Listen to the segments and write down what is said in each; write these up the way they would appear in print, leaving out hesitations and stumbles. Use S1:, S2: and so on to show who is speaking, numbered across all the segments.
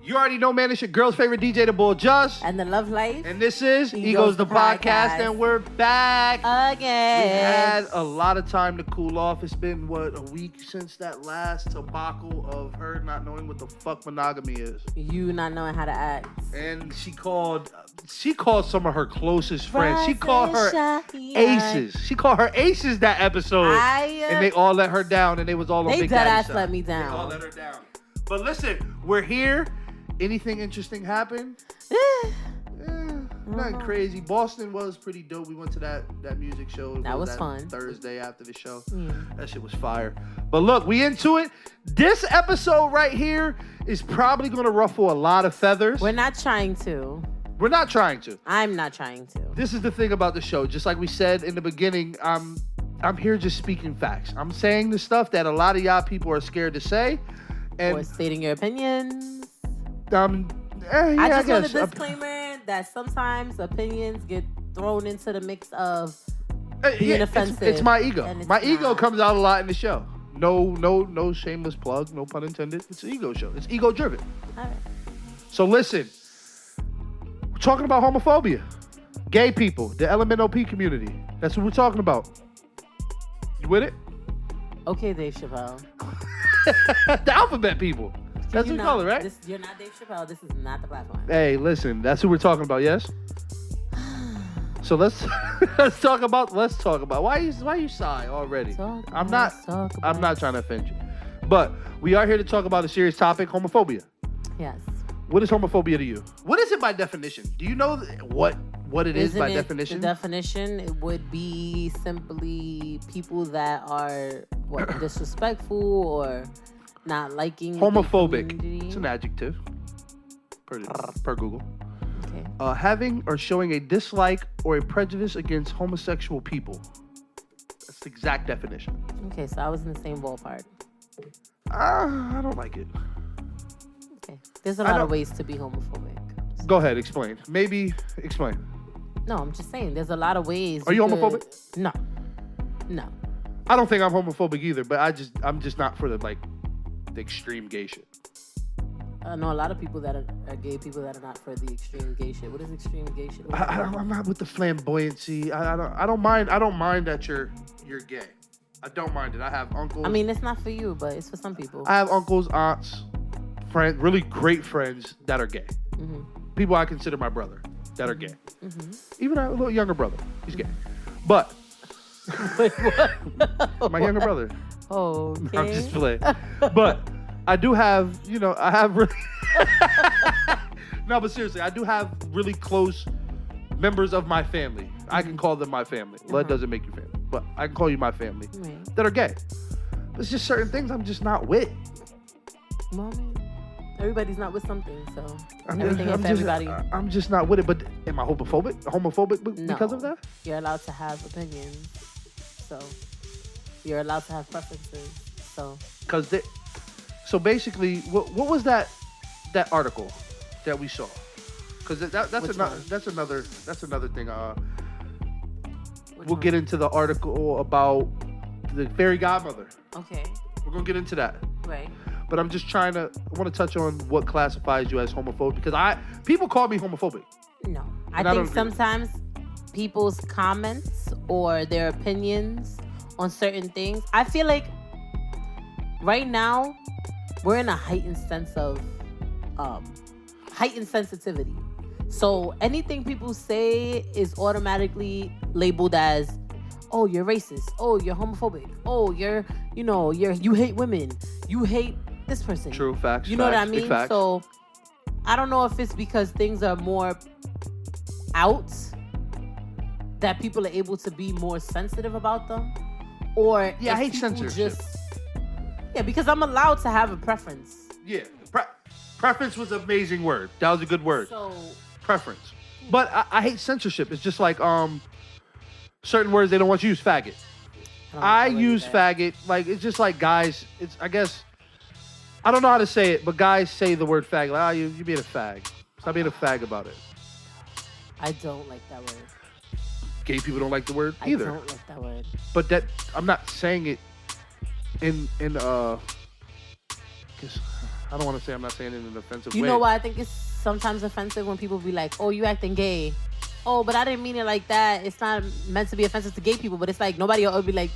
S1: You already know, man, it's your girl's favorite DJ, The Bull Just.
S2: And the Love Life.
S1: And this is Egos the Podcast, and we're back.
S2: Again.
S1: We had a lot of time to cool off. It's been, a week since that last debacle of her not knowing what the fuck monogamy is.
S2: You not knowing how to act.
S1: And she called some of her closest friends. She called her aces. She called her aces that episode. And they all let her down, and they was all on Big Daddy
S2: They dead ass
S1: side.
S2: let me down.
S1: They all let her down. But listen, we're here. Anything interesting happen? Nothing crazy. Boston was pretty dope. We went to that music show.
S2: That was fun.
S1: Thursday after the show.
S2: Yeah.
S1: That shit was fire. But look, we into it. This episode right here is probably going to ruffle a lot of feathers.
S2: We're not trying to.
S1: We're not trying to.
S2: I'm not trying to.
S1: This is the thing about the show. Just like we said in the beginning, I'm here just speaking facts. I'm saying the stuff that a lot of y'all people are scared to say. And
S2: or stating your opinions.
S1: I
S2: just want a disclaimer that sometimes opinions get thrown into the mix of being offensive.
S1: It's my ego. My ego
S2: not.
S1: comes out a lot in the show. No shameless plug, no pun intended. It's an ego show. It's ego driven.
S2: All right.
S1: So listen, we're talking about homophobia, gay people, the LMNOP community. That's what we're talking about. You with it?
S2: Okay, Dave Chappelle.
S1: The alphabet people. That's what we call it, right?
S2: You're not Dave Chappelle. This is not the platform.
S1: Hey, listen, that's who we're talking about, yes? So let's talk about why you sigh already? I'm not trying to offend you. But we are here to talk about a serious topic, homophobia.
S2: Yes.
S1: What is homophobia to you? What is it by definition? Do you know what it is by definition?
S2: The definition, it would be simply people that are disrespectful or not liking
S1: homophobic. It's an adjective per Google.
S2: Okay.
S1: Having or showing a dislike or a prejudice against homosexual people. That's the exact definition.
S2: Okay, so I was in the same ballpark.
S1: I don't like it.
S2: Okay. There's a lot of ways to be homophobic.
S1: Go ahead, explain. Maybe explain.
S2: No, I'm just saying there's a lot of ways.
S1: Are you homophobic?
S2: No.
S1: I don't think I'm homophobic either, but I'm just not for the extreme gay shit.
S2: I know a lot of people that are gay people that are not for the extreme gay shit. What is extreme gay shit?
S1: I'm not with the flamboyancy. I don't mind. I don't mind that you're gay. I don't mind it. I have uncles.
S2: I mean, it's not for you, but it's for some people.
S1: I have uncles, aunts, friends, really great friends that are gay.
S2: Mm-hmm.
S1: People I consider my brother that are gay.
S2: Mm-hmm.
S1: Even a little younger brother. He's gay. But
S2: Wait, what?
S1: my younger brother.
S2: Oh, okay.
S1: I'm just playing. But I do have, I have really... No, but seriously, I do have really close members of my family. I can call them my family. Well, it doesn't make you family, but I can call you my family that are gay. There's just certain things I'm just not with.
S2: Well, I mean, everybody's not with something, so everything is for everybody.
S1: I'm just not with it, but am I homophobic because of that?
S2: You're allowed to have opinions, so you're allowed to have preferences, so.
S1: So basically, what was that article that we saw? Because that's another thing. We'll get into the article about the fairy godmother.
S2: Okay.
S1: We're gonna get into that.
S2: Right.
S1: But I'm just I want to touch on what classifies you as homophobic, because people call me homophobic.
S2: No, I think sometimes people's comments or their opinions on certain things, I feel like right now we're in a heightened sense of heightened sensitivity. So anything people say is automatically labeled as, oh, you're racist. Oh, you're homophobic. Oh, you hate women. You hate this person.
S1: True, facts.
S2: You know what I
S1: big
S2: mean?
S1: Facts.
S2: So I don't know if it's because things are more out that people are able to be more sensitive about them, or
S1: I hate censorship.
S2: Because I'm allowed to have a preference.
S1: Yeah, preference was an amazing word. That was a good word.
S2: So
S1: preference, but I hate censorship. It's just like certain words they don't want you to use. Faggot. I use faggot. Like, it's just like guys. I guess I don't know how to say it, but guys say the word fag. Like, you being a fag. Stop being a fag about it.
S2: I don't like that word.
S1: Gay people don't like the word either.
S2: I don't like that word.
S1: But I'm not saying it in I don't want to say I'm not saying it in an offensive way.
S2: You know why I think it's sometimes offensive when people be like, oh, you acting gay. Oh, but I didn't mean it like that. It's not meant to be offensive to gay people, but it's like nobody will be like,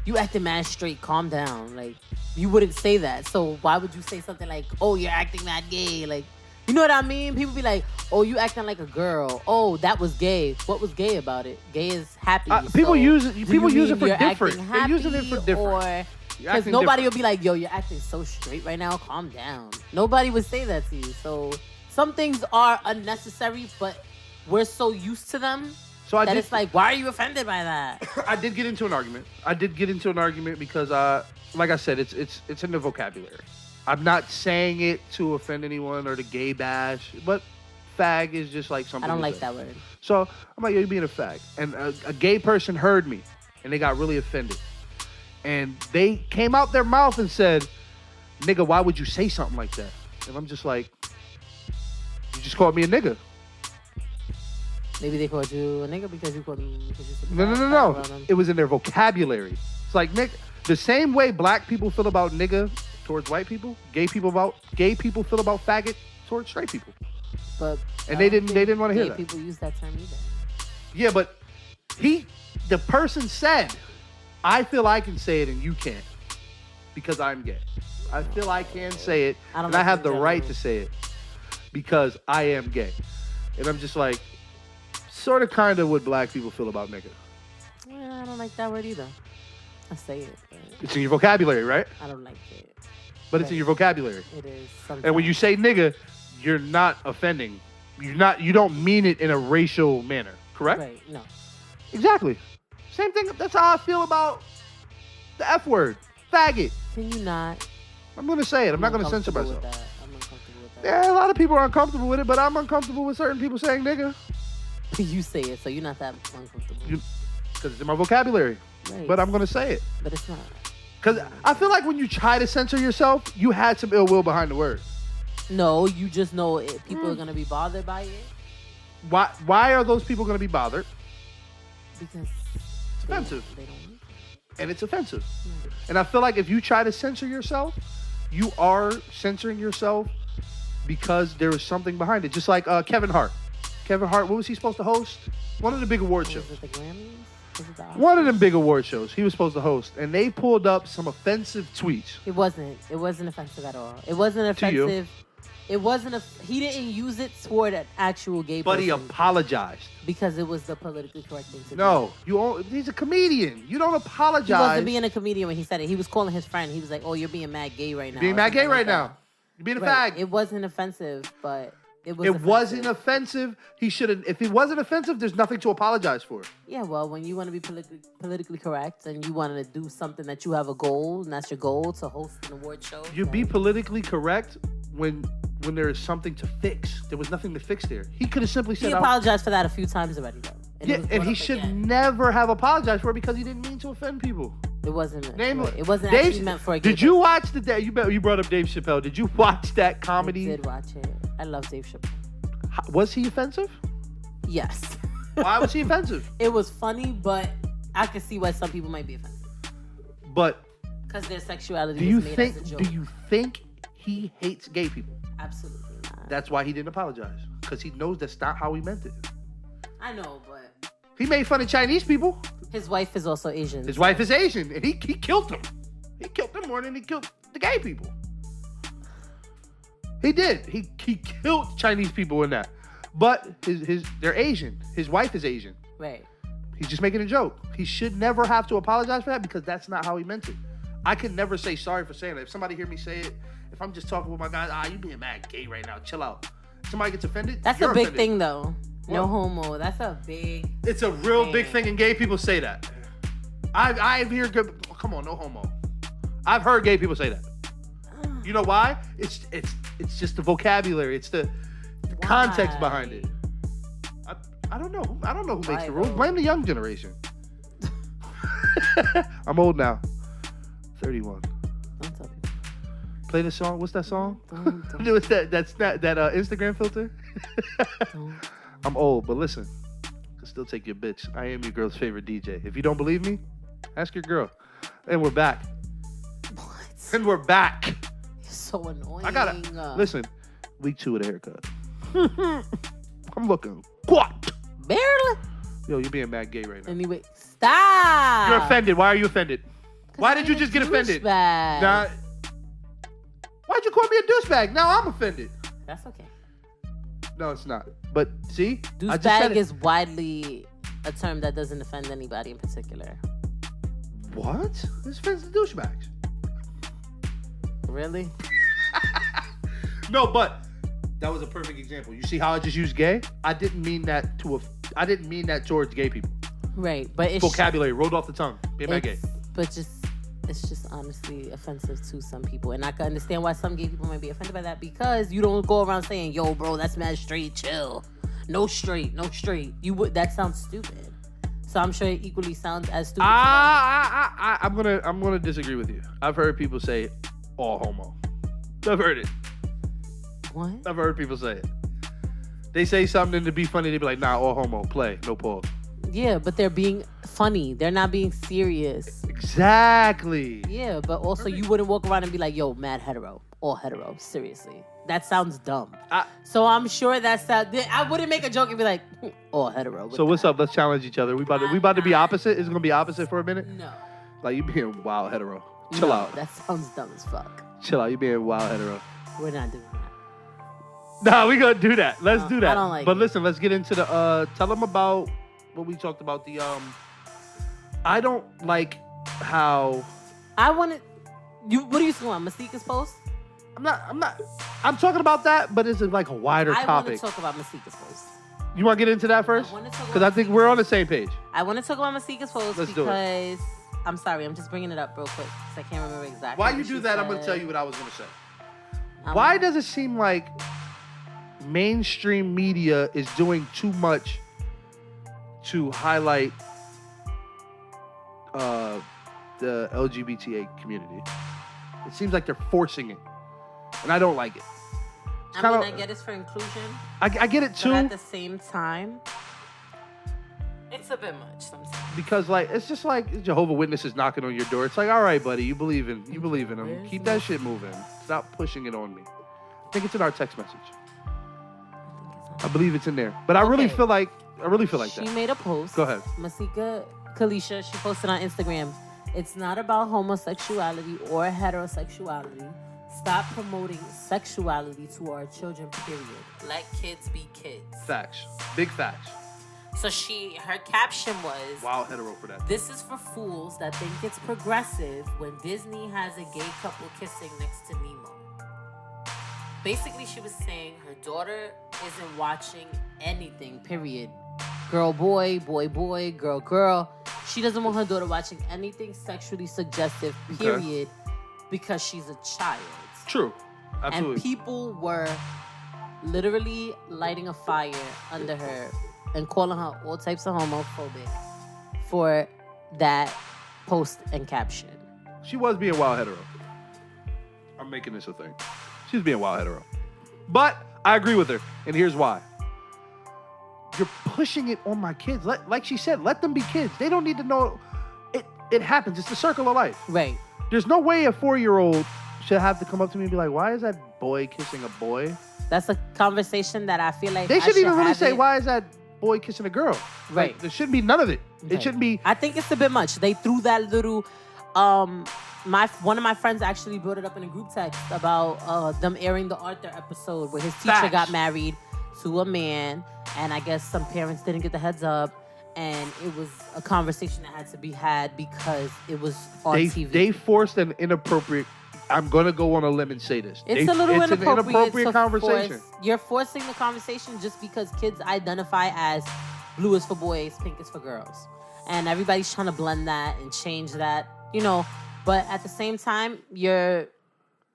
S2: you acting mad straight, calm down. Like, you wouldn't say that. So why would you say something like, oh, you're acting mad gay? Like, you know what I mean? People be like, oh, you acting like a girl. Oh, that was gay. What was gay about it? Gay is happy.
S1: People
S2: so
S1: use it. People use it for
S2: you're
S1: different.
S2: acting
S1: They're using it for different.
S2: Or because nobody will be like, yo, you're acting so straight right now. Calm down. Nobody would say that to you. So some things are unnecessary, but we're so used to them that it's like, why are you offended by that?
S1: I did get into an argument. Because, like I said, it's in the vocabulary. I'm not saying it to offend anyone or to gay bash, but fag is just like something.
S2: I don't like that word.
S1: So I'm like, yo, you're being a fag. And a gay person heard me, and they got really offended. And they came out their mouth and said, nigga, why would you say something like that? And I'm just like, you just called me a nigga.
S2: Maybe they called you a nigga because you called them.
S1: No. It was in their vocabulary. It's like, Nick, the same way black people feel about nigga towards white people, gay people feel about faggot towards straight people.
S2: But
S1: they didn't want to hear that.
S2: Gay people use that term either.
S1: Yeah, but the person said, I feel I can say it and you can't because I'm gay. I feel I can say it and I have the right to say it because I am gay. And I'm just like, sort of kind of what black people feel about nigga.
S2: Yeah, I don't like that word either. I say it.
S1: It's in your vocabulary, right?
S2: I don't like it.
S1: But it's in your vocabulary.
S2: It is. Sometimes.
S1: And when you say nigga, you're not offending. You don't mean it in a racial manner, correct?
S2: Right, no.
S1: Exactly. Same thing. That's how I feel about the F word. Faggot.
S2: Can you not?
S1: I'm going to say it. I'm not going to censor myself.
S2: I'm uncomfortable with that.
S1: Yeah, a lot of people are uncomfortable with it, but I'm uncomfortable with certain people saying nigga.
S2: You say it, so you're not that uncomfortable.
S1: Because it's in my vocabulary.
S2: Right.
S1: But I'm going to say it.
S2: But it's not.
S1: Because I feel like when you try to censor yourself, you had some ill will behind the word.
S2: No, you just know people are going to be bothered by it.
S1: Why are those people going to be bothered?
S2: Because
S1: it's offensive.
S2: They don't need it.
S1: And it's offensive. And I feel like if you try to censor yourself, you are censoring yourself because there is something behind it. Just like Kevin Hart. Kevin Hart, what was he supposed to host? One of the big award shows.
S2: Was it the Grammys?
S1: One of them big award shows he was supposed to host, and they pulled up some offensive tweets.
S2: It wasn't offensive at all. It wasn't offensive.
S1: To you.
S2: It wasn't he didn't use it toward an actual gay person.
S1: But he apologized.
S2: Because it was the politically correct thing to
S1: do. He's a comedian. You don't apologize.
S2: He wasn't being a comedian when he said it. He was calling his friend. He was like, oh, you're being mad gay right now.
S1: You're being a fag.
S2: It wasn't offensive, but it
S1: wasn't offensive. He shouldn't. If it wasn't offensive, there's nothing to apologize for.
S2: Yeah, well, when you want to be politically correct and you want to do something that you have a goal, and that's your goal to host an award show.
S1: You be politically correct when there is something to fix. There was nothing to fix there. He could have simply said...
S2: He apologized for that a few times already, though.
S1: And he should never have apologized for it because he didn't mean to offend people.
S2: It wasn't. It wasn't actually meant for a gay
S1: Did you watch you brought up Dave Chappelle. Did you watch that comedy?
S2: I did watch it. I love Dave Chappelle.
S1: Was he offensive?
S2: Yes.
S1: Why was he offensive?
S2: It was funny, but I could see why some people might be offensive.
S1: But...
S2: Because their sexuality is made as a joke.
S1: Do you think he hates gay people?
S2: Absolutely not.
S1: That's why he didn't apologize. Because he knows that's not how he meant it.
S2: I know, but...
S1: He made fun of Chinese people.
S2: His wife is also Asian.
S1: His wife is Asian, and he killed them. He killed them more than he killed the gay people. He did. He killed Chinese people in that. But they're Asian. His wife is Asian.
S2: Right.
S1: He's just making a joke. He should never have to apologize for that because that's not how he meant it. I can never say sorry for saying it. If somebody hear me say it, if I'm just talking with my guys, you being mad gay right now. Chill out. Somebody gets offended.
S2: That's a big thing, though. What? No homo. That's a big.
S1: It's a real big thing, and gay people say that. I hear good. Come on, no homo. I've heard gay people say that. You know why? It's just the vocabulary. It's the context behind it. I don't know. I don't know who makes the rules. Blame the young generation. I'm old now. 31.
S2: Don't tell people.
S1: Play the song. What's that song?
S2: Don't.
S1: What's that Instagram filter? I'm old, but listen. I can still take your bitch. I am your girl's favorite DJ. If you don't believe me, ask your girl. And we're back.
S2: What?
S1: And we're back.
S2: so annoying.
S1: I gotta listen. Week 2 of the haircut. I'm looking what?
S2: Barely.
S1: Yo, you're being mad gay right now.
S2: Anyway, stop.
S1: You're offended. Why are you offended? Why did you just get offended? Nah. Why'd you call me a douchebag? Now I'm offended.
S2: That's okay.
S1: No, it's not. But see,
S2: douchebag is widely a term that doesn't offend anybody in particular.
S1: What? This offends the douchebags.
S2: Really?
S1: No, but that was a perfect example. You see how I just used gay? I didn't mean that towards gay people.
S2: Right, but it's
S1: vocabulary rolled off the tongue. Being mad gay.
S2: But it's just honestly offensive to some people, and I can understand why some gay people might be offended by that because you don't go around saying, "Yo, bro, that's mad straight, chill, no straight." That sounds stupid. So I'm sure it equally sounds as stupid.
S1: I'm gonna disagree with you. I've heard people say all homo. I've heard it.
S2: What?
S1: I've heard people say it. They say something to be funny. They be like, "Nah, all homo. Play, no pause."
S2: Yeah, but they're being funny. They're not being serious.
S1: Exactly.
S2: Yeah, but also you wouldn't walk around and be like, "Yo, mad hetero, all hetero." Seriously, that sounds dumb. So I'm sure I wouldn't make a joke and be like, "All hetero."
S1: So what's up? Let's challenge each other. We about to be opposite. Is it gonna be opposite for a minute?
S2: No.
S1: Like you being wild hetero. Chill out.
S2: That sounds dumb as fuck.
S1: Chill out. You being wild hetero.
S2: We're not doing that.
S1: Nah, we gonna do that. Let's do that.
S2: I don't like
S1: But
S2: it.
S1: listen, let's get into the tell them about what we talked about. I don't like how
S2: what are you talking about? Masika's post?
S1: I'm talking about that, but it's like a wider topic.
S2: I want to talk about Masika's post.
S1: You want to get into that first? Because I think we're on the same page.
S2: I want to talk about Masika's post
S1: Let's do
S2: because I'm sorry, I'm just bringing it up real quick because I can't remember exactly.
S1: While you do that, I'm going to tell you what I was going to say. Why does it seem like mainstream media is doing too much to highlight the LGBTA community? It seems like they're forcing it, and I don't like it.
S2: I get it's for inclusion.
S1: I get it too.
S2: But at the same time, it's a bit much sometimes.
S1: Because it's just like Jehovah's Witnesses knocking on your door. It's like, all right, buddy, you believe in them. Keep that shit moving. Stop pushing it on me. I think it's in our text message. I believe it's in there. But I really feel like that.
S2: She made a post.
S1: Go ahead.
S2: Masika Kalisha, she posted on Instagram. It's not about homosexuality or heterosexuality. Stop promoting sexuality to our children, period. Let kids be kids.
S1: Facts. Big facts.
S2: So her caption was,
S1: wow, hetero for that.
S2: This is for fools that think it's progressive when Disney has a gay couple kissing next to Nemo. Basically, she was saying her daughter isn't watching anything, period. Girl, boy, boy, boy, girl, girl. She doesn't want her daughter watching anything sexually suggestive, period, because she's a child.
S1: True. Absolutely.
S2: And people were literally lighting a fire under her and calling her all types of homophobic for that post and caption.
S1: She was being wild hetero. I'm making this a thing. She was being wild hetero. But I agree with her, and here's why. You're pushing it on my kids. Like she said, let them be kids. They don't need to know. It happens. It's the circle of life.
S2: Right.
S1: There's no way a 4-year-old should have to come up to me and be like, why is that boy kissing a boy?
S2: That's a conversation that I feel like
S1: they shouldn't even really say, why is that boy kissing a girl?
S2: Right.
S1: Like, there shouldn't be none of it. Okay. It shouldn't be.
S2: I think it's a bit much. They threw that little. One of my friends actually brought it up in a group text about them airing the Arthur episode where his teacher got married to a man, and I guess some parents didn't get the heads up, and it was a conversation that had to be had because it was on TV.
S1: They forced an inappropriate. I'm gonna go on a limb and say this.
S2: It's an inappropriate
S1: conversation.
S2: You're forcing the conversation just because kids identify as blue is for boys, pink is for girls, and everybody's trying to blend that and change that, But at the same time, your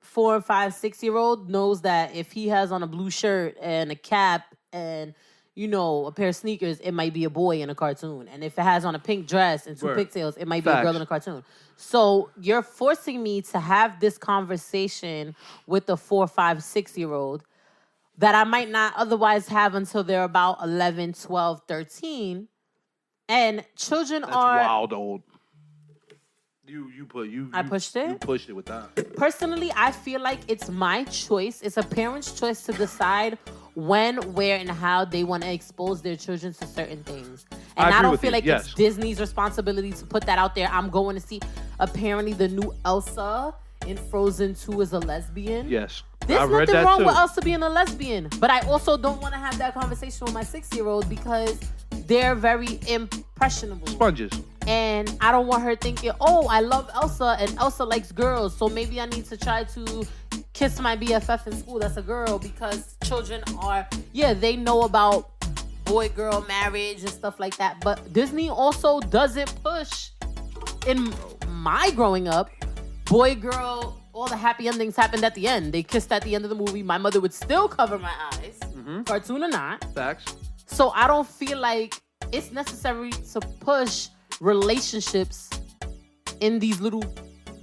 S2: 4, 5, 6-year-old knows that if he has on a blue shirt and a cap and a pair of sneakers, it might be a boy in a cartoon. And if it has on a pink dress and 2 pigtails, it might be a girl in a cartoon. So you're forcing me to have this conversation with a 4, 5, 6-year-old that I might not otherwise have until they're about 11, 12, 13. And children
S1: That's wild old. I
S2: pushed it?
S1: You pushed it with that.
S2: Personally, I feel like it's my choice. It's a parent's choice to decide when, where, and how they want to expose their children to certain things. And I don't feel like it's Disney's responsibility to put that out there. I'm going to see, apparently, the new Elsa in Frozen 2 is a lesbian.
S1: Yes.
S2: There's nothing wrong with Elsa being a lesbian. But I also don't want to have that conversation with my 6-year-old because they're very impressionable.
S1: Sponges.
S2: And I don't want her thinking, oh, I love Elsa and Elsa likes girls, so maybe I need to try to kiss my BFF in school that's a girl, because children are, they know about boy-girl marriage and stuff like that. But Disney also doesn't push, in my growing up, boy-girl, all the happy endings happened at the end. They kissed at the end of the movie. My mother would still cover my eyes, cartoon or not.
S1: Facts.
S2: So I don't feel like it's necessary to push relationships in these little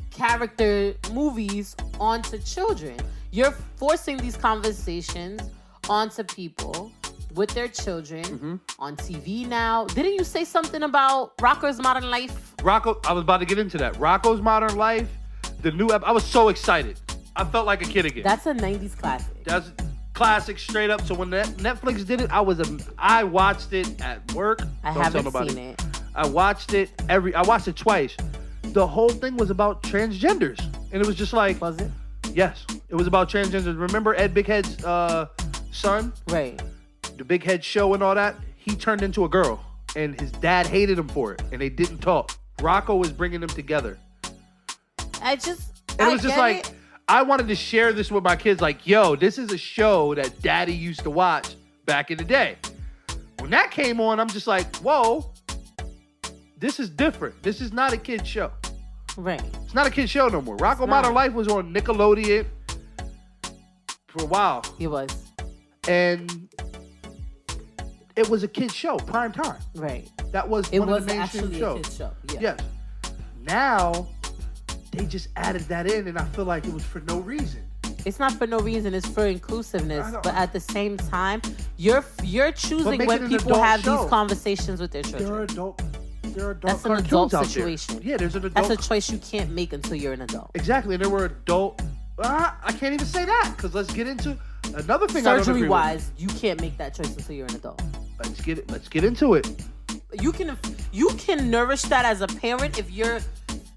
S2: character movies onto children. You're forcing these conversations onto people with their children on TV now. Didn't you say something about Rocko's Modern Life?
S1: I was about to get into that. Rocko's Modern Life, the new I was so excited. I felt like a kid again.
S2: That's a 90s classic.
S1: That's classic, straight up. So when Netflix did it, I watched it at work.
S2: I haven't seen it.
S1: I watched it twice. The whole thing was about transgenders. And it was just like...
S2: Was it?
S1: Yes. It was about transgenders. Remember Ed Big Head's son?
S2: Right.
S1: The Big Head show and all that? He turned into a girl. And his dad hated him for it. And they didn't talk. Rocko was bringing them together. I wanted to share this with my kids. Like, yo, this is a show that daddy used to watch back in the day. When that came on, I'm just like, whoa. This is different. This is not a kid's show.
S2: Right.
S1: It's not a kid's show no more. Rocko Modern Life was on Nickelodeon for a while.
S2: It was.
S1: And it was a kid's show, prime time.
S2: Right.
S1: That was one of the mainstream shows.
S2: It was actually a kid's show. Yeah.
S1: Yes. Now, they just added that in, and I feel like it was for no reason.
S2: It's not for no reason. It's for inclusiveness. But at the same time, you're choosing when people have these conversations with their children.
S1: There are adult
S2: That's an adult situation.
S1: Yeah, there's an adult.
S2: That's a choice you can't make until you're an adult.
S1: Exactly, and there were adult. I can't even say that because let's get into another thing.
S2: Surgery-wise, you can't make that choice until you're an adult.
S1: Let's get into it.
S2: You can nourish that as a parent if your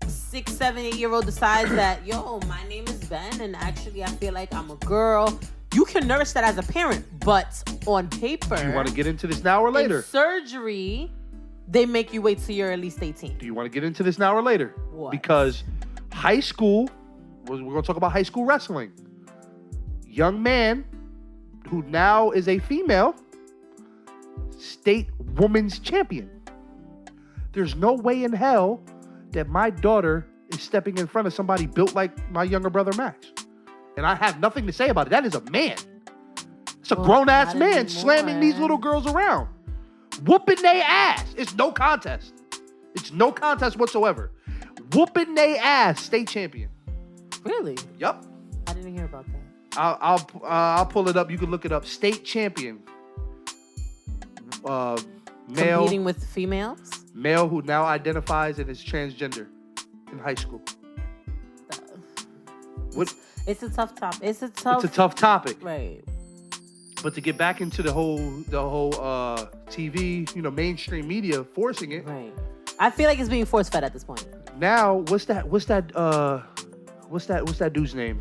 S2: 6, 7, 8-year-old decides that, yo, my name is Ben, and actually I feel like I'm a girl. You can nourish that as a parent, but on paper,
S1: do you want to get into this now or later?
S2: In surgery, they make you wait till you're at least 18.
S1: Do you want to get into this now or later?
S2: What?
S1: Because high school, we're going to talk about high school wrestling. Young man who now is a female state women's champion. There's no way in hell that my daughter is stepping in front of somebody built like my younger brother Max. And I have nothing to say about it. That is a man. It's a grown-ass man slamming these little girls around. Whooping their ass. It's no contest. It's no contest whatsoever. Whooping their ass. State champion.
S2: Really?
S1: Yep.
S2: I didn't hear about that.
S1: I'll pull it up. You can look it up. State champion. Male.
S2: Competing with females?
S1: Male who now identifies and is transgender in high school.
S2: It's a tough topic.
S1: It's a tough topic.
S2: Right.
S1: But to get back into the whole TV, mainstream media forcing it.
S2: Right. I feel like it's being force fed at this point.
S1: Now, what's that dude's name?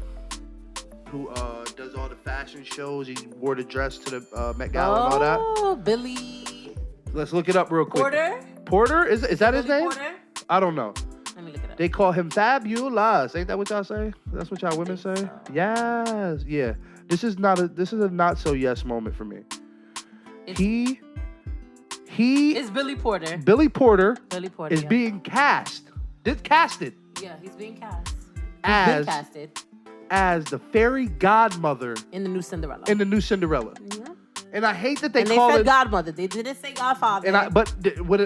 S1: Who does all the fashion shows? He wore the dress to the Met Gala and all that.
S2: Oh, Billy.
S1: Let's look it up real quick.
S2: Porter?
S1: Is that
S2: Billy
S1: his name?
S2: Porter?
S1: I don't know.
S2: Let me look it up.
S1: They call him fabulous. Ain't that what y'all say? That's what y'all women say? So. Yes. Yeah. This is a not so yes moment for me.
S2: It's Billy Porter.
S1: Billy Porter is
S2: yeah.
S1: being casted.
S2: Yeah, he's being cast.
S1: Been casted as the fairy godmother
S2: in the new Cinderella.
S1: Yeah. And I hate that they
S2: said godmother. They didn't say godfather.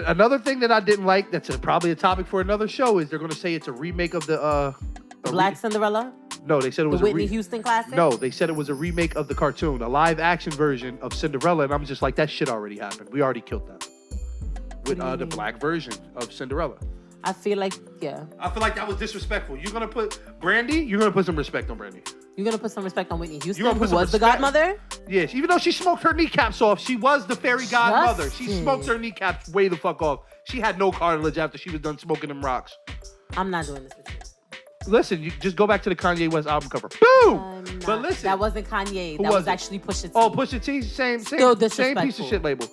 S1: Another thing that I didn't like, that's probably a topic for another show, is they're going to say it's a remake of the
S2: Black Cinderella.
S1: No, they said it was
S2: the Whitney Houston classic.
S1: No, they said it was a remake of the cartoon, a live action version of Cinderella, and I'm just like, that shit already happened. We already killed that with the black version of Cinderella.
S2: I feel like, yeah.
S1: I feel like that was disrespectful. You're gonna put Brandy. You're gonna put some respect on Brandy.
S2: You're gonna put some respect on Whitney Houston, who was the godmother.
S1: Yes, even though she smoked her kneecaps off, she was the fairy godmother. She smoked her kneecaps way the fuck off. She had no cartilage after she was done smoking them rocks.
S2: I'm not doing this with you.
S1: Listen, you just go back to the Kanye West album cover. Boom! But listen,
S2: that wasn't Kanye. That was actually Pusha T.
S1: Oh, Pusha T, same piece of shit label.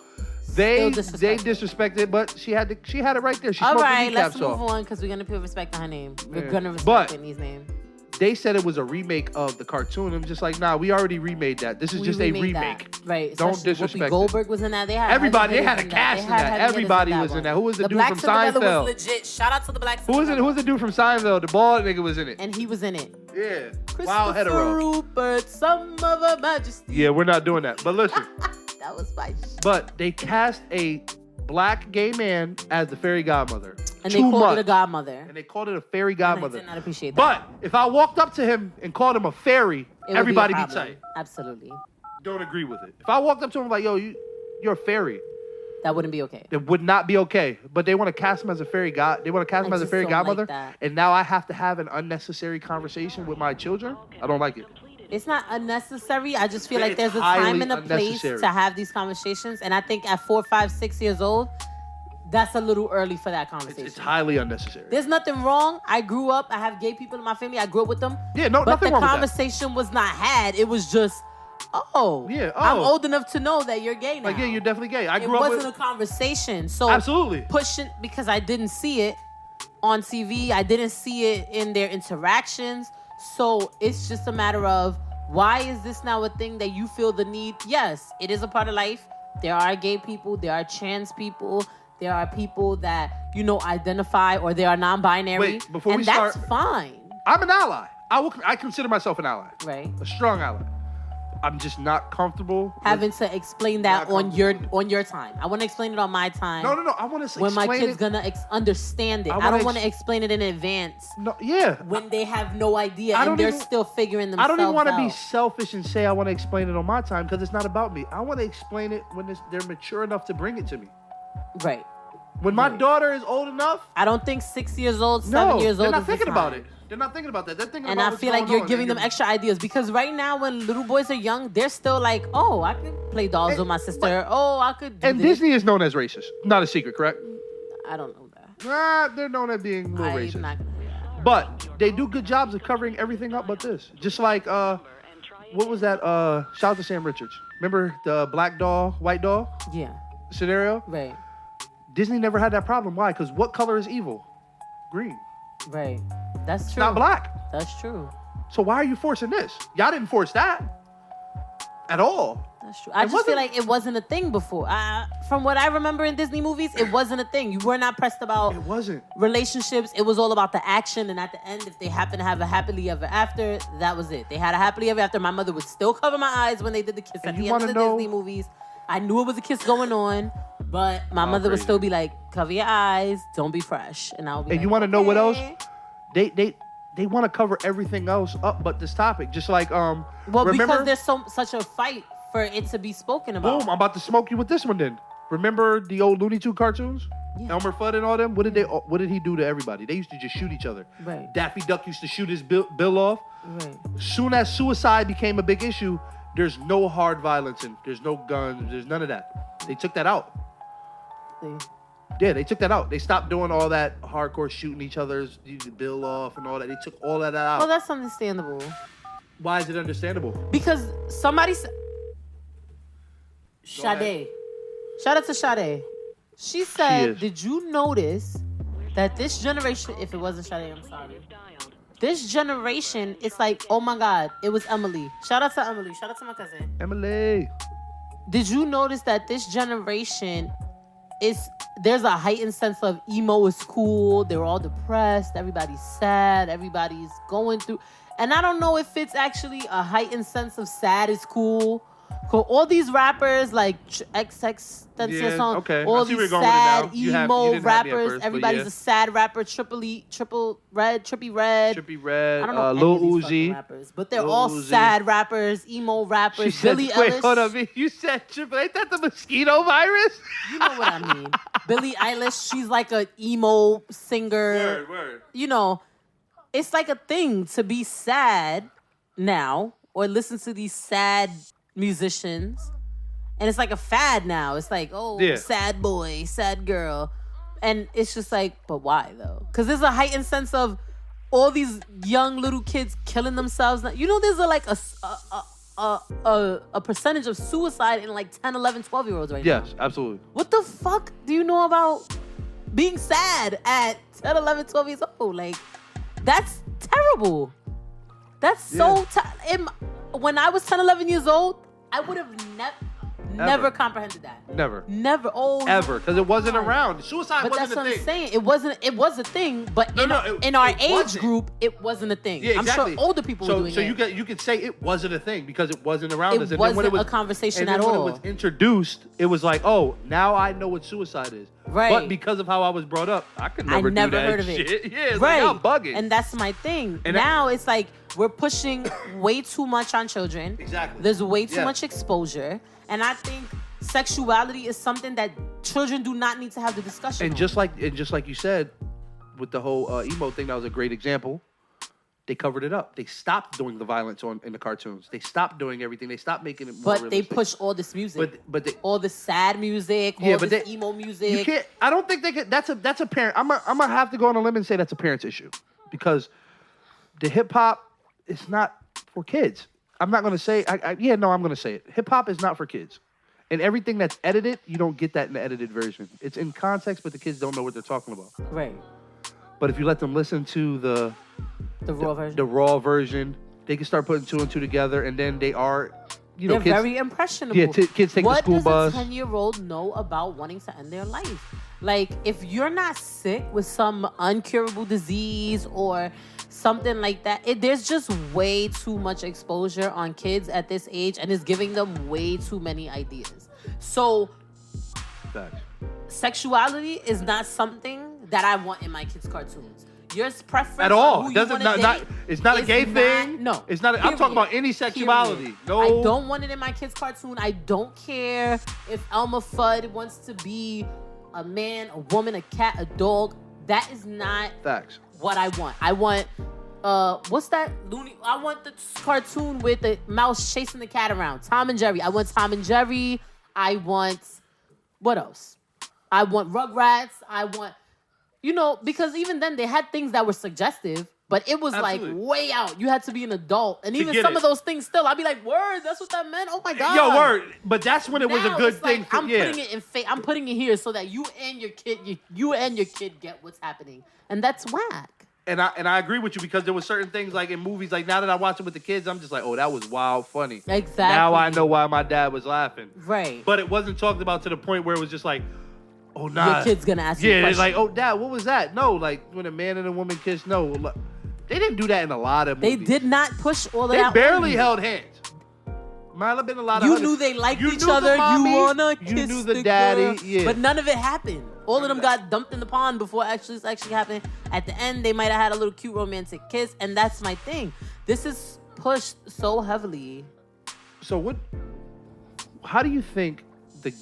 S1: They disrespected, but she had it right there. She smoked her kneecaps
S2: let's move on because we're gonna put respect on her name. We're gonna respect Whitney's name.
S1: They said it was a remake of the cartoon. I'm just like, nah, we already remade that. This is just a remake.
S2: That. Right.
S1: Don't disrespect it.
S2: Goldberg was in that. They had
S1: everybody. They had a cast in that. Everybody was in that. Who was the dude from Seinfeld?
S2: Was legit. Shout out to the Black.
S1: Who was it? Who was the dude from Seinfeld? The bald nigga was in it.
S2: And he was in it.
S1: Yeah. Wild hetero.
S2: Rupert, some of a majesty.
S1: Yeah, we're not doing that. But listen.
S2: That was my shit.
S1: But they cast a black gay man as the fairy godmother.
S2: And they called it a godmother.
S1: And they called it a fairy godmother.
S2: I did not appreciate that.
S1: But if I walked up to him and called him a fairy, everybody be tight.
S2: Absolutely.
S1: Don't agree with it. If I walked up to him like, yo, you're a fairy.
S2: That wouldn't be okay.
S1: It would not be okay. But they want to cast him as a fairy god. They want to cast him as a fairy godmother.
S2: Like
S1: and now I have to have an unnecessary conversation with my children. I don't like it.
S2: It's not unnecessary. I just feel like there's a time and a place to have these conversations. And I think at 4, 5, 6 years old, that's a little early for that conversation.
S1: It's highly unnecessary.
S2: There's nothing wrong. I grew up. I have gay people in my family. I grew up with them.
S1: Yeah, nothing wrong with that.
S2: But the conversation was not had. It was just, I'm old enough to know that you're gay now.
S1: Like, yeah, you're definitely gay. It wasn't
S2: a conversation. So
S1: absolutely
S2: pushing, because I didn't see it on TV. I didn't see it in their interactions. So it's just a matter of, why is this now a thing that you feel the need? Yes, it is a part of life. There are gay people. There are trans people. There are people that, identify or they are non-binary.
S1: Wait, before we
S2: start,
S1: that's
S2: fine.
S1: I'm an ally. I consider myself an ally.
S2: Right.
S1: A strong ally. I'm just not comfortable
S2: having to explain that on your time. I want to explain it on my time.
S1: No. I want to
S2: when my kid's gonna understand it. I don't want to explain it in advance.
S1: No, yeah.
S2: When they have no idea and they're still figuring themselves out.
S1: I don't even want to be selfish and say I want to explain it on my time because it's not about me. I want to explain it when they're mature enough to bring it to me.
S2: Right.
S1: When my daughter is old enough.
S2: I don't think 6 years old, 7 years old.
S1: They're not thinking about it. They're not thinking about that. They're thinking
S2: about
S1: what's
S2: I feel like you're giving them extra ideas because right now when little boys are young, they're still like, oh, I could play dolls with my sister. Oh, I could do
S1: this. Disney is known as racist. Not a secret, correct?
S2: I don't know that.
S1: They're known as being a little racist.
S2: I'm not gonna do that.
S1: But they do good jobs of covering everything up but this. Just like, what was that? Shout out to Sam Richards. Remember the black doll, white doll?
S2: Yeah.
S1: Scenario?
S2: Right.
S1: Disney never had that problem. Why? Because what color is evil? Green.
S2: Right. That's true.
S1: It's not black.
S2: That's true.
S1: So why are you forcing this? Y'all didn't force that at all.
S2: That's true. I just feel like it wasn't a thing before. From what I remember in Disney movies, it wasn't a thing. You were not pressed about
S1: it wasn't
S2: relationships. It was all about the action. And at the end, if they happened to have a happily ever after, that was it. They had a happily ever after. My mother would still cover my eyes when they did the kiss at the end of the Disney movies. I knew it was a kiss going on, but my mother would still be like, cover your eyes, don't be fresh. And I'll be like,
S1: you want to know what else? They want to cover everything else up but this topic. Just like, remember?
S2: Because there's such a fight for it to be spoken about.
S1: Boom, I'm about to smoke you with this one then. Remember the old Looney Tunes cartoons? Yeah. Elmer Fudd and all them? What did he do to everybody? They used to just shoot each other.
S2: Right.
S1: Daffy Duck used to shoot his bill off.
S2: Right.
S1: Soon as suicide became a big issue, there's no hard violence and there's no guns. There's none of that. They took that out. Yeah, they took that out. They stopped doing all that hardcore shooting each other's bill off and all that. They took all of that out.
S2: Well, that's understandable.
S1: Why is it understandable?
S2: Because somebody said... Sade. Shout out to Sade. She said, did you notice that this generation... If it wasn't Sade, I'm sorry. This generation, it's like, oh my God, it was Emily. Shout out to Emily. Shout out to my cousin.
S1: Emily.
S2: Did you notice that this generation... there's a heightened sense of emo is cool. They're all depressed. Everybody's sad. Everybody's going through. And I don't know if it's actually a heightened sense of sad is cool All these rappers like XX song,
S1: okay.
S2: all
S1: I see where
S2: these
S1: you're going with it
S2: sad
S1: now. You
S2: emo
S1: didn't have me at
S2: rappers.
S1: first,
S2: Everybody's a sad rapper. Trippy Red.
S1: Trippy Red.
S2: I don't know
S1: Lil
S2: any of these
S1: Uzi
S2: rappers, but they're
S1: Lil
S2: all
S1: Uzi.
S2: sad rappers, emo rappers.
S1: She said,
S2: Billie
S1: wait,
S2: Eilish.
S1: hold on. You said Triple. Ain't that the mosquito virus?
S2: You know what I mean. Billie Eilish, she's like a emo singer.
S1: Word.
S2: You know, it's like a thing to be sad now or listen to these sad musicians. And it's like a fad now. It's like, sad boy, sad girl. And it's just like, but why though? Because there's a heightened sense of all these young little kids killing themselves. You know, there's a percentage of suicide in like 10, 11, 12-year-olds right now.
S1: Yes, absolutely.
S2: What the fuck do you know about being sad at 10, 11, 12 years old? Like, that's terrible. That's so... When I was 10, 11 years old, I would have never comprehended that. Never. Oh,
S1: ever, because it wasn't around. Suicide
S2: but
S1: wasn't a thing.
S2: But that's what I'm saying. It was a thing, but in our age group, it wasn't a thing.
S1: Yeah, exactly.
S2: I'm sure older people were doing it.
S1: So you could say it wasn't a thing because it wasn't around us.
S2: It wasn't a conversation at all.
S1: And then when it was introduced, it was like, oh, now I know what suicide is.
S2: Right.
S1: But because of how I was brought up, I could never do that
S2: heard of
S1: shit.
S2: it.
S1: Yeah, it's
S2: right.
S1: like, y'all bugging.
S2: And that's my thing. And now it's like we're pushing way too much on children.
S1: Exactly.
S2: There's way too much exposure. And I think sexuality is something that children do not need to have the discussion
S1: And
S2: on.
S1: just like you said, with the whole emo thing, that was a great example. They covered it up. They stopped doing the violence in the cartoons. They stopped doing everything. They stopped making it more
S2: But
S1: realistic.
S2: they push all this music.
S1: But
S2: all the sad music, all this emo music.
S1: You can't. I don't think they can. That's a parent. I'm gonna have to go on a limb and say that's a parent's issue, because the hip hop is not for kids. I'm not gonna say. I'm gonna say it. Hip hop is not for kids. And everything that's edited, you don't get that in the edited version. It's in context, but the kids don't know what they're talking about.
S2: Right.
S1: But if you let them listen to the raw version, they can start putting two and two together, and then they are,
S2: they're kids, very impressionable.
S1: Yeah, kids take the school bus.
S2: What does a 10-year-old know about wanting to end their life? Like, if you're not sick with some uncurable disease or something like that, there's just way too much exposure on kids at this age, and it's giving them way too many ideas. So, sexuality is not something that I want in my kids' cartoons. Your preference
S1: at all.
S2: Who
S1: Doesn't it's not a gay thing.
S2: No,
S1: it's not. I'm talking about any sexuality.
S2: Period.
S1: No,
S2: I don't want it in my kids' cartoon. I don't care if Elmer Fudd wants to be a man, a woman, a cat, a dog. That is not what I want. I want what's that? I want the cartoon with the mouse chasing the cat around. Tom and Jerry. I want Tom and Jerry. I want what else? I want Rugrats. I want, because even then they had things that were suggestive, but it was like way out. You had to be an adult. And even some of those things still, I'd be like, word, that's what that meant? Oh my God.
S1: Yo, word. But that's when it was a good thing.
S2: Like, putting it in I'm putting it here so that you and your kid get what's happening. And that's whack.
S1: And I agree with you, because there were certain things like in movies, like now that I watch it with the kids, I'm just like, oh, that was wild funny.
S2: Exactly.
S1: Now I know why my dad was laughing.
S2: Right.
S1: But it wasn't talked about to the point where it was just like, oh, nah.
S2: Your kid's gonna ask you a question.
S1: Yeah, like, oh, dad, what was that? No, like when a man and a woman kiss, no. They didn't do that in a lot of movies.
S2: They did not push all of that.
S1: They barely held hands. Might have been a lot of.
S2: You knew they liked each other.
S1: Mommy,
S2: you wanna kiss
S1: you knew the
S2: the
S1: daddy.
S2: girl,
S1: yeah.
S2: But none of it happened. All of them got dumped in the pond before this actually happened. At the end, they might have had a little cute romantic kiss, and that's my thing. This is pushed so heavily.
S1: So how do you think the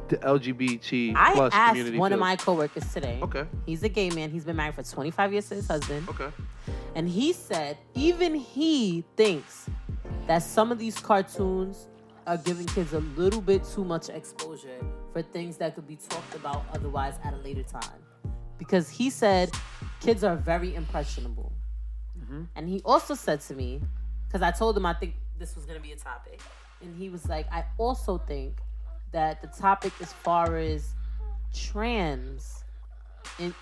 S1: LGBT plus community
S2: I asked one
S1: feels?
S2: of my coworkers today.
S1: Okay.
S2: He's a gay man. He's been married for 25 years to his husband.
S1: Okay.
S2: And he said even he thinks that some of these cartoons are giving kids a little bit too much exposure for things that could be talked about otherwise at a later time. Because he said kids are very impressionable. Mm-hmm. And he also said to me, because I told him I think this was going to be a topic, and he was like, I also think that the topic as far as trans, it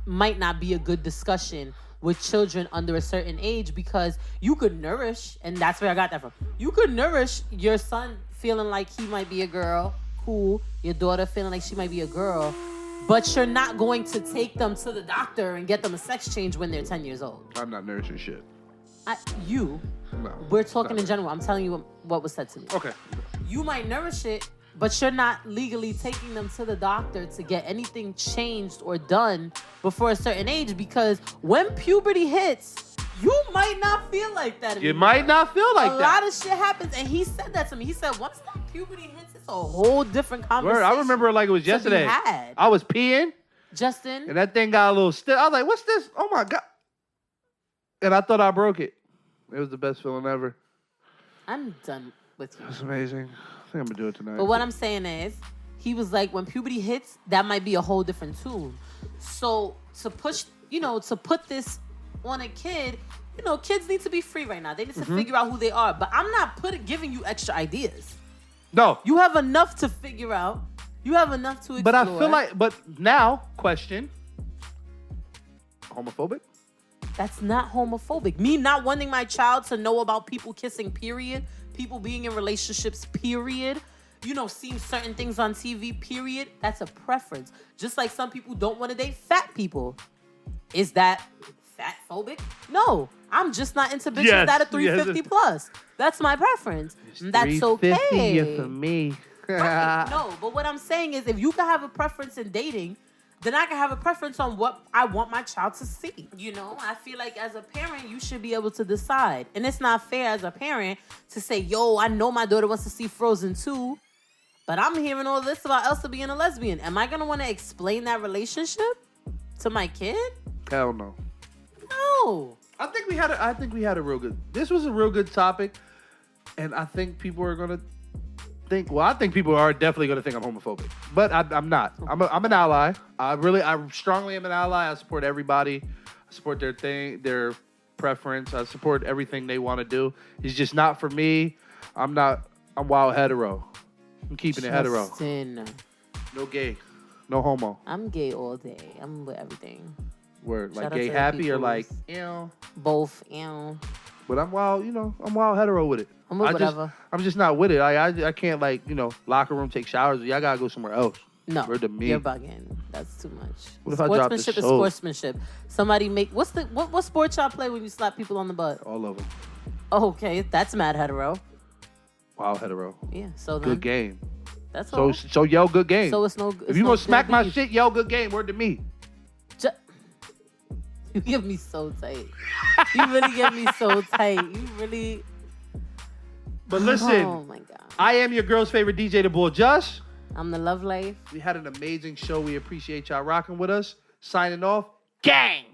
S2: might not be a good discussion with children under a certain age, because you could nourish, and that's where I got that from. You could nourish your son feeling like he might be a girl, cool, your daughter feeling like she might be a girl, but you're not going to take them to the doctor and get them a sex change when they're 10 years old.
S1: I'm not nourishing shit.
S2: No. We're talking in general. I'm telling you what was said to me.
S1: Okay.
S2: You might nourish it, but you're not legally taking them to the doctor to get anything changed or done before a certain age, because when puberty hits, you might not feel like that anymore.
S1: You might not feel like that.
S2: A lot of shit happens, and he said that to me. He said once that puberty hits, it's a whole different conversation.
S1: I remember it like it was yesterday. I was peeing.
S2: Justin.
S1: And that thing got a little stiff. I was like, what's this? Oh, my God. And I thought I broke it. It was the best feeling ever.
S2: I'm done with you.
S1: That's amazing. I think I'm going to do it tonight.
S2: But what I'm saying is, he was like, when puberty hits, that might be a whole different tune. So to push, to put this on a kid, kids need to be free right now. They need to figure out who they are. But I'm not giving you extra ideas.
S1: No.
S2: You have enough to figure out. You have enough to explore.
S1: But I feel like, now, question, homophobic?
S2: That's not homophobic. Me not wanting my child to know about people kissing, period. People being in relationships, period. Seeing certain things on TV, period. That's a preference. Just like some people don't want to date fat people. Is that fat phobic? No. I'm just not into bitches that are 350 plus. That's my preference. That's okay.
S1: 350 for me.
S2: Right. No, but what I'm saying is, if you can have a preference in dating, then I can have a preference on what I want my child to see. I feel like as a parent, you should be able to decide. And it's not fair as a parent to say, yo, I know my daughter wants to see Frozen 2, but I'm hearing all this about Elsa being a lesbian. Am I going to want to explain that relationship to my kid?
S1: Hell no.
S2: No.
S1: I think we had a real good, this was a real good topic. And I think people are going to I think people are definitely going to think I'm homophobic, but I'm not. I'm an ally. I strongly am an ally. I support everybody. I support their preference. I support everything they want to do. It's just not for me. I'm wild hetero. I'm keeping it hetero. No gay. No homo.
S2: I'm gay all day. I'm with everything.
S1: Word. Like gay happy or like,
S2: both,
S1: But I'm wild, I'm wild hetero with it.
S2: I'm with whatever.
S1: I'm just not with it. I can't locker room, take showers. Y'all gotta go somewhere else.
S2: No,
S1: to me.
S2: You're bugging. That's too much.
S1: What if I drop the
S2: Sportsmanship is sportsmanship. Somebody what sport y'all play when you slap people on the butt?
S1: All of them.
S2: Oh, okay, that's mad hetero.
S1: Wild hetero.
S2: Yeah, so then.
S1: Good game.
S2: That's all.
S1: So yell good game.
S2: So it's no.
S1: If you gonna smack my shit, yell good game. Word to me.
S2: You get me so tight. You really get me so tight. You really.
S1: But listen.
S2: Oh my God.
S1: I am your girl's favorite DJ, the Bull Josh.
S2: I'm the Love Life.
S1: We had an amazing show. We appreciate y'all rocking with us. Signing off. Gang.